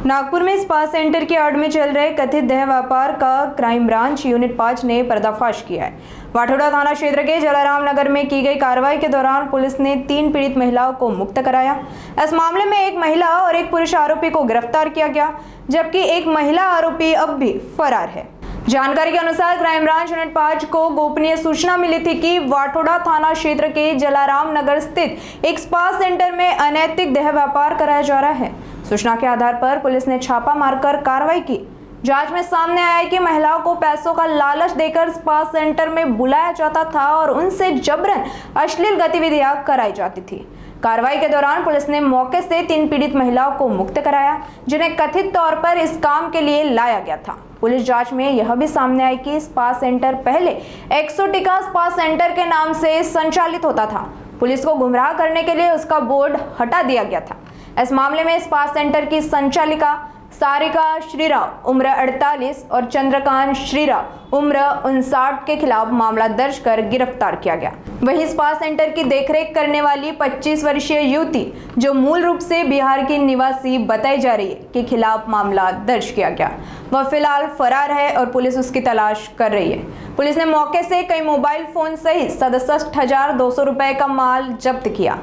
नागपुर में spa centre की आड़ में चल रहे कथित देह व्यापार का क्राइम ब्रांच यूनिट 5 ने पर्दाफाश किया है। वाठोड़ा थाना क्षेत्र के जलाराम नगर में की गई कार्रवाई के दौरान पुलिस ने 3 पीड़ित महिलाओं को मुक्त कराया। इस मामले में एक महिला और एक पुरुष आरोपी को गिरफ्तार किया गया, जबकि एक महिला आरोपी अब भी फरार है। जानकारी के अनुसार क्राइम ब्रांच यूनिट 5 को गोपनीय सूचना मिली थी कि वाठोड़ा थाना क्षेत्र के जलाराम नगर स्थित एक स्पा सेंटर में अनैतिक देह व्यापार कराया जा रहा है। सूचना के आधार पर पुलिस ने छापा मारकर कार्रवाई की। जांच में सामने आया कि महिलाओं को पैसों का लालच देकर स्पा सेंटर में बुलाया जाता था और उनसे जबरन अश्लील गतिविधियां कराई जाती थी। कार्रवाई के दौरान पुलिस ने मौके से 3 पीड़ित महिलाओं को मुक्त कराया, जिन्हें कथित तौर पर इस काम के लिए लाया गया था। पुलिस जांच में यह भी सामने आया कि स्पा सेंटर पहले एक्सोटिका स्पा सेंटर के नाम से संचालित होता था। पुलिस को गुमराह करने के लिए उसका बोर्ड हटा दिया गया था। इस मामले में स्पा सेंटर की संचालिका सारिका श्रीराव उम्र 48 और चंद्रकांत श्रीराव उम्र 59 के खिलाफ मामला दर्ज कर गिरफ्तार किया गया। वहीं स्पा सेंटर की देखरेख करने वाली 25 वर्षीय युवती, जो मूल रूप से बिहार की निवासी बताई जा रही है, के खिलाफ मामला दर्ज किया गया। वह फिलहाल फरार है और पुलिस उसकी तलाश कर रही है। पुलिस ने मौके से कई मोबाइल फोन सहित 67,200 रुपए का माल जब्त किया।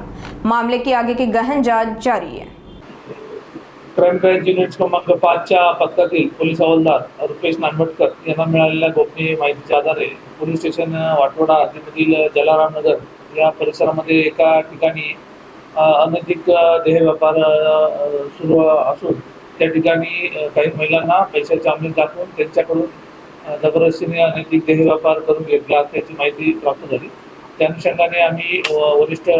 मामले की आगे की गहन जांच जारी है। क्राइम ब्रांच युनिट क्रमांक 5च्या पथकातील पोलीस हवालदार रुपेश नानवटकर यांना मिळालेल्या गोपनीय माहितीच्या आधारे पोलीस स्टेशन वाठोडा हद्दीमधील जलाराम नगर या परिसरामध्ये एका ठिकाणी अनैतिक देह व्यापार सुरू असून त्या ठिकाणी काही महिलांना पैशाचे आमिष दाखवून त्यांच्याकडून जबरदस्तीने अनैतिक देह व्यापार करून घेतला असल्याची माहिती प्राप्त झाली। त्या अनुषंगाने आम्ही वरिष्ठ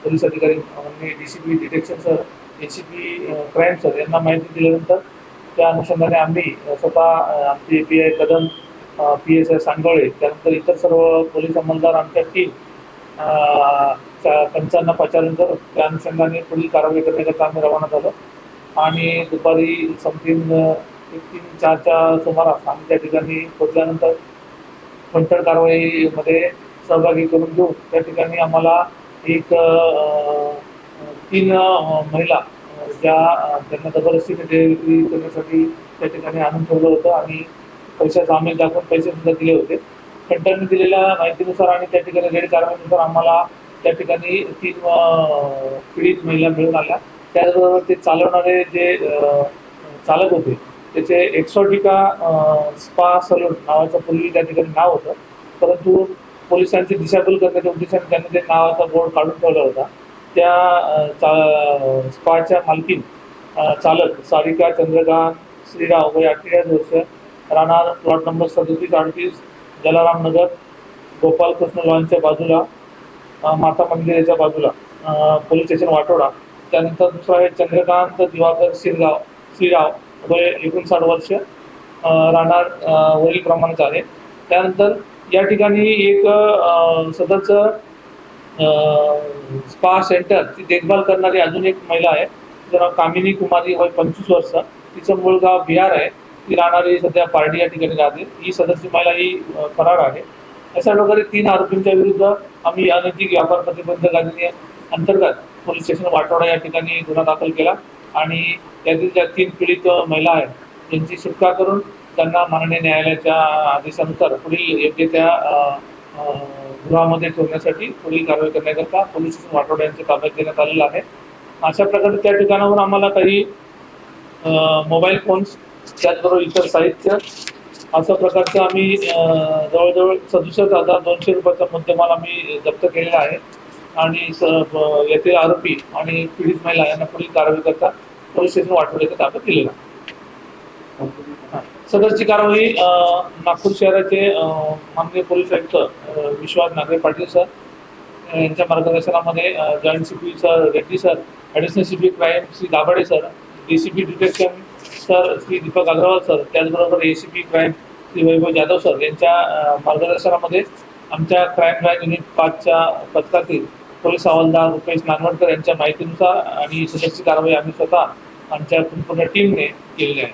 पोलीस अधिकारी म्हणजे DCP detection sir, ACP crime sir यांना माहिती दिल्यानंतर त्या अनुषंगाने आम्ही स्वतः आमचे पीआय कदम, PSI सांगोळे, त्यानंतर इतर सर्व पोलीस अंमलदार आमच्या टीम 55 पाचारानंतर त्या अनुषंगाने पुढील कारवाई करण्याकरता आम्ही रवाना झालो आणि दुपारी 3-4च्या सुमारास आम्ही त्या ठिकाणी पोहोचल्यानंतर फंटर कारवाईमध्ये सहभागी करून घेऊन त्या ठिकाणी आम्हाला एक 3 महिला ज्या त्यांना जबरदस्तीने देह करण्यासाठी त्या ठिकाणी आणून ठेवलं होतं आणि पैशाचा आमिष दाखवून पैसे सुद्धा दिले होते। फंटरने दिलेल्या माहितीनुसार आणि त्या ठिकाणी रेड कारवाईनुसार आम्हाला त्या ठिकाणी 3 पीडित महिला मिळून आल्या। त्याचबरोबर ते चालवणारे जे चालक होते त्याचे एक्सोटिका स्पा सलून नावाचं पूर्वी त्या ठिकाणी नाव होतं, परंतु पोलिसांची दिशाभूल करण्याच्या उद्देशाने त्यांनी ते नावाचा बोर्ड काढून ठेवला होता। त्या स्पाच्या मालकीन चालक सारिका चंद्रकांत श्रीराव वय 48 वर्ष, राहणार प्लॉट नंबर 3738 जलाराम नगर, गोपाल कृष्ण लॉनच्या बाजूला, माता मंदिराच्या बाजूला, पोलीस स्टेशन वाठोडा। त्यानंतर दुसरा आहे चंद्रकांत दिवाकर श्रीराव वय 59 वर्ष, राहणार वरील प्रमाणात आहे। त्यानंतर या ठिकाणी एक सदस्य स्पा सेंटरची देखभाल करणारी अजून एक महिला आहे, तिचं नाव कामिनी कुमारी वय 25 वर्ष, तिचं मूळ गाव बिहार आहे, ती राहणारी सध्या पार्टी या ठिकाणी राहते। ही सदस्य महिला ही फरार आहे। अशा प्रकारे 3 आरोपींच्या विरुद्ध आम्ही अनैतिक व्यापार प्रतिबंधक अंतर्गत पोलीस स्टेशन वाठोडा या ठिकाणी गुन्हा दाखल केला आणि त्यातील ज्या 3 पीडित महिला आहेत यांची सुटका करून त्यांना माननीय न्यायालयाच्या आदेशानुसार पुढील योग्य त्या गृहामध्ये ठेवण्यासाठी पुढील कारवाई करण्याकरता पोलीस स्टेशन वाठोडा यांच्या ताब्यात देण्यात आलेलं आहे। अशा प्रकारे त्या ठिकाणावर आम्हाला काही मोबाईल फोन्स, त्याचबरोबर इतर साहित्य अशा प्रकारचं आम्ही जवळजवळ 67,200 रुपयाचा मुद्देमाल आम्ही जप्त केलेला आहे आणि यातील आरोपी आणि पीडित महिला यांना पुढील कारवाई करता पोलीस स्टेशन वाठोड्याच्या ताब्यात दिलेला आहे। सदरची कारवाई नागपूर शहराचे माननीय पोलीस आयुक्त विश्वास नागरे पाटील सर यांच्या मार्गदर्शनामध्ये joint CP sir Reddy sir, additional CP crime Shri Dabhade sir, DCP detection sir Shri Deepak Agarwal sir, त्याचबरोबर ACP crime Shri Vaibhav Jadhav sir यांच्या मार्गदर्शनामध्ये आमच्या क्राईम ब्रांच युनिट 5च्या पथकातील पोलीस हवालदार रुपेश नानवटकर यांच्या माहितीनुसार आणि सदरची कारवाई आम्ही स्वतः आमच्या संपूर्ण टीमने केलेली आहे।